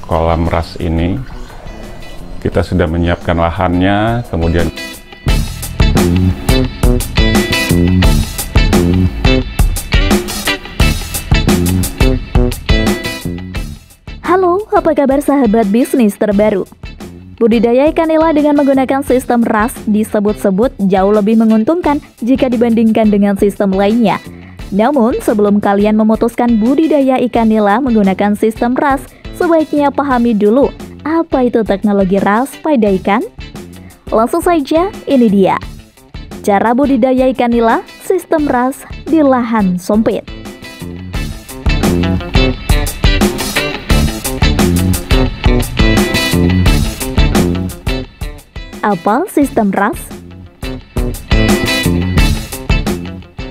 kolam ras ini. Kita sudah menyiapkan lahannya, kemudian halo, apa kabar sahabat bisnis terbaru? Budidaya ikan nila dengan menggunakan sistem RAS disebut-sebut jauh lebih menguntungkan jika dibandingkan dengan sistem lainnya. Namun, sebelum kalian memutuskan budidaya ikan nila menggunakan sistem RAS, sebaiknya pahami dulu apa itu teknologi RAS pada ikan. Langsung saja, ini dia cara budidaya ikan nila sistem RAS di lahan sempit. Apa sistem RAS?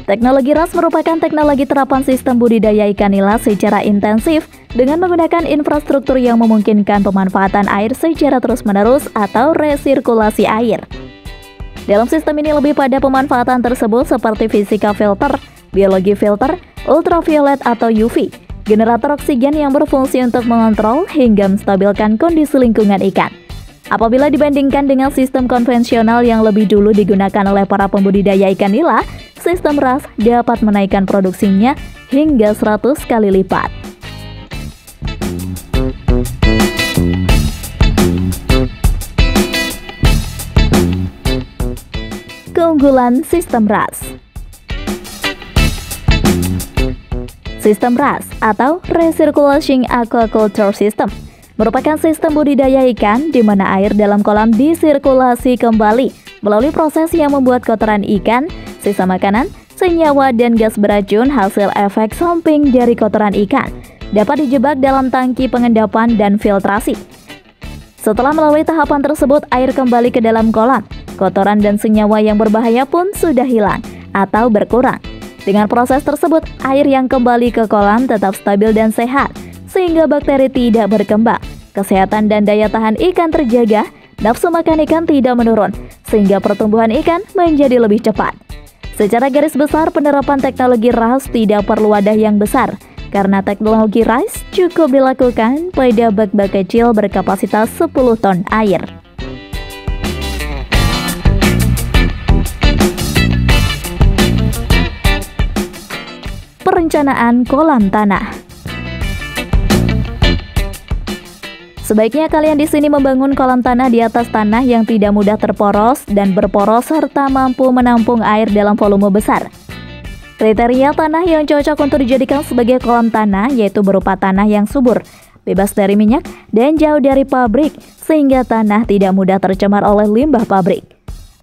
Teknologi RAS merupakan teknologi terapan sistem budidaya ikan nila secara intensif dengan menggunakan infrastruktur yang memungkinkan pemanfaatan air secara terus-menerus atau resirkulasi air. Dalam sistem ini lebih pada pemanfaatan tersebut seperti fisika filter, biologi filter, ultraviolet atau UV, generator oksigen yang berfungsi untuk mengontrol hingga menstabilkan kondisi lingkungan ikan. Apabila dibandingkan dengan sistem konvensional yang lebih dulu digunakan oleh para pembudidaya ikan nila, sistem RAS dapat menaikkan produksinya hingga 100 kali lipat. Keunggulan sistem RAS. Sistem RAS atau Recirculation Aquaculture System merupakan sistem budidaya ikan di mana air dalam kolam disirkulasi kembali melalui proses yang membuat kotoran ikan, sisa makanan, senyawa, dan gas beracun hasil efek samping dari kotoran ikan dapat dijebak dalam tangki pengendapan dan filtrasi. Setelah melalui tahapan tersebut, air kembali ke dalam kolam. Kotoran dan senyawa yang berbahaya pun sudah hilang atau berkurang. Dengan proses tersebut, air yang kembali ke kolam tetap stabil dan sehat, sehingga bakteri tidak berkembang, kesehatan dan daya tahan ikan terjaga, nafsu makan ikan tidak menurun, sehingga pertumbuhan ikan menjadi lebih cepat. Secara garis besar, penerapan teknologi RAS tidak perlu wadah yang besar, karena teknologi RAS cukup dilakukan pada bak-bak kecil berkapasitas 10 ton air. Perencanaan kolam tanah. Sebaiknya kalian di sini membangun kolam tanah di atas tanah yang tidak mudah terporos dan berporos serta mampu menampung air dalam volume besar. Kriteria tanah yang cocok untuk dijadikan sebagai kolam tanah yaitu berupa tanah yang subur, bebas dari minyak, dan jauh dari pabrik, sehingga tanah tidak mudah tercemar oleh limbah pabrik.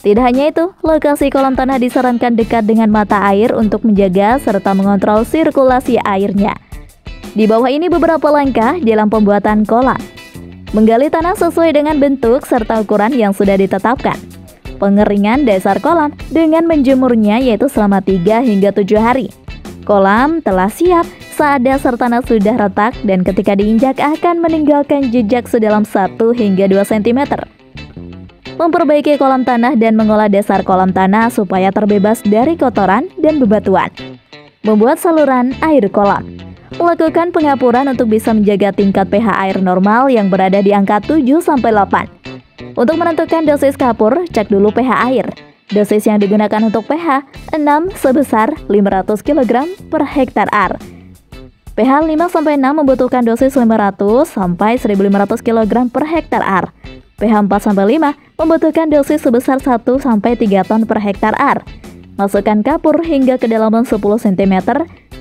Tidak hanya itu, lokasi kolam tanah disarankan dekat dengan mata air untuk menjaga serta mengontrol sirkulasi airnya. Di bawah ini beberapa langkah dalam pembuatan kolam. Menggali tanah sesuai dengan bentuk serta ukuran yang sudah ditetapkan. Pengeringan dasar kolam dengan menjemurnya yaitu selama 3 hingga 7 hari. Kolam telah siap saat dasar tanah sudah retak dan ketika diinjak akan meninggalkan jejak sedalam 1 hingga 2 cm. Memperbaiki kolam tanah dan mengolah dasar kolam tanah supaya terbebas dari kotoran dan bebatuan. Membuat saluran air kolam. Melakukan pengapuran untuk bisa menjaga tingkat pH air normal yang berada di angka 7-8. Untuk menentukan dosis kapur, cek dulu pH air. Dosis yang digunakan untuk pH 6 sebesar 500 kg per hektar ar. pH 5-6 membutuhkan dosis 500-1500 kg per hektar ar. pH 4-5 membutuhkan dosis sebesar 1-3 ton per hektar ar. Masukkan kapur hingga kedalaman 10 cm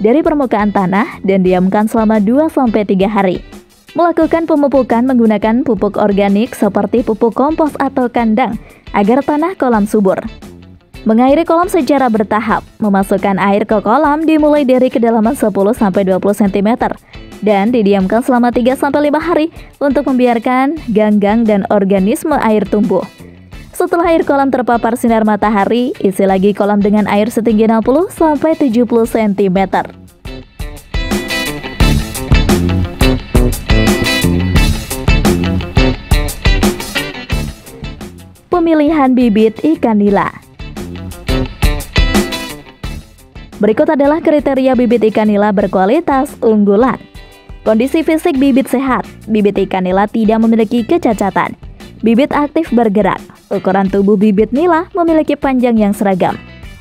dari permukaan tanah dan diamkan selama 2-3 hari. Melakukan pemupukan menggunakan pupuk organik seperti pupuk kompos atau kandang agar tanah kolam subur. Mengairi kolam secara bertahap. Memasukkan air ke kolam dimulai dari kedalaman 10-20 cm dan didiamkan selama 3-5 hari untuk membiarkan ganggang dan organisme air tumbuh. Setelah air kolam terpapar sinar matahari, isi lagi kolam dengan air setinggi 60-70 cm. Pemilihan bibit ikan nila. Berikut adalah kriteria bibit ikan nila berkualitas unggulan. Kondisi fisik bibit sehat. Bibit ikan nila tidak memiliki kecacatan. Bibit aktif bergerak. Ukuran tubuh bibit nila memiliki panjang yang seragam.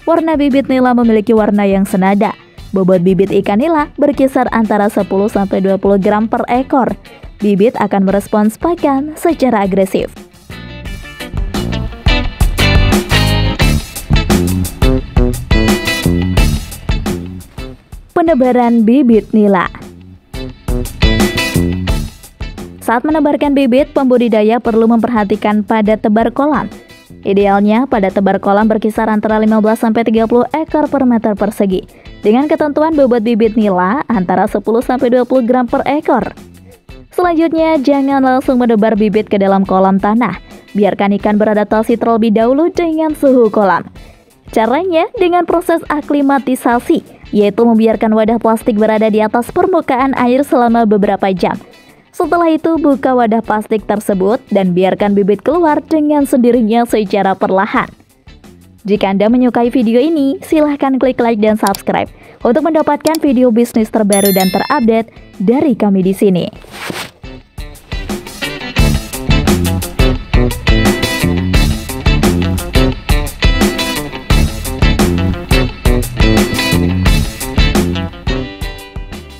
Warna bibit nila memiliki warna yang senada. Bobot bibit ikan nila berkisar antara 10-20 gram per ekor. Bibit akan merespons pakan secara agresif. Penebaran bibit nila. Saat menebarkan bibit, pembudidaya perlu memperhatikan pada tebar kolam. Idealnya, pada tebar kolam berkisar antara 15-30 ekor per meter persegi, dengan ketentuan bobot bibit nila antara 10-20 gram per ekor. Selanjutnya, jangan langsung menebar bibit ke dalam kolam tanah. Biarkan ikan beradaptasi terlebih dahulu dengan suhu kolam. Caranya dengan proses aklimatisasi, yaitu membiarkan wadah plastik berada di atas permukaan air selama beberapa jam. Setelah itu, buka wadah plastik tersebut dan biarkan bibit keluar dengan sendirinya secara perlahan. Jika Anda menyukai video ini, silahkan klik like dan subscribe untuk mendapatkan video bisnis terbaru dan terupdate dari kami di sini.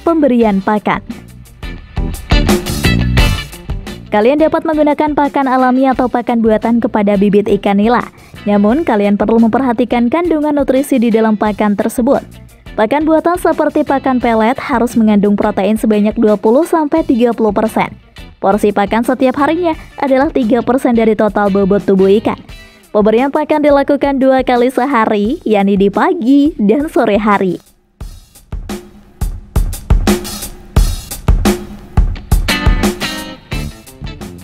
Pemberian pakan. Kalian dapat menggunakan pakan alami atau pakan buatan kepada bibit ikan nila. Namun, kalian perlu memperhatikan kandungan nutrisi di dalam pakan tersebut. Pakan buatan seperti pakan pelet harus mengandung protein sebanyak 20-30%. Porsi pakan setiap harinya adalah 3% dari total bobot tubuh ikan. Pemberian pakan dilakukan 2 kali sehari, yakni di pagi dan sore hari.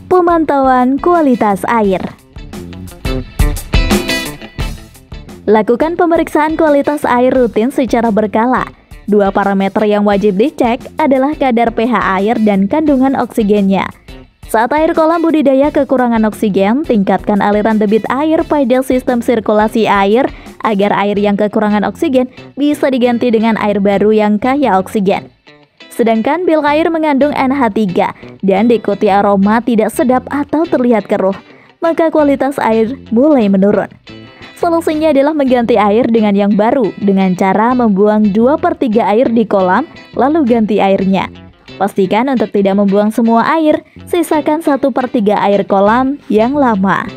Pemantauan kualitas air. Lakukan pemeriksaan kualitas air rutin secara berkala. 2 parameter yang wajib dicek adalah kadar pH air dan kandungan oksigennya. Saat air kolam budidaya kekurangan oksigen, tingkatkan aliran debit air pada sistem sirkulasi air agar air yang kekurangan oksigen bisa diganti dengan air baru yang kaya oksigen. Sedangkan bila air mengandung NH3 dan diikuti aroma tidak sedap atau terlihat keruh, maka kualitas air mulai menurun. Solusinya adalah mengganti air dengan yang baru dengan cara membuang 2/3 air di kolam lalu ganti airnya. Pastikan untuk tidak membuang semua air, sisakan 1/3 air kolam yang lama.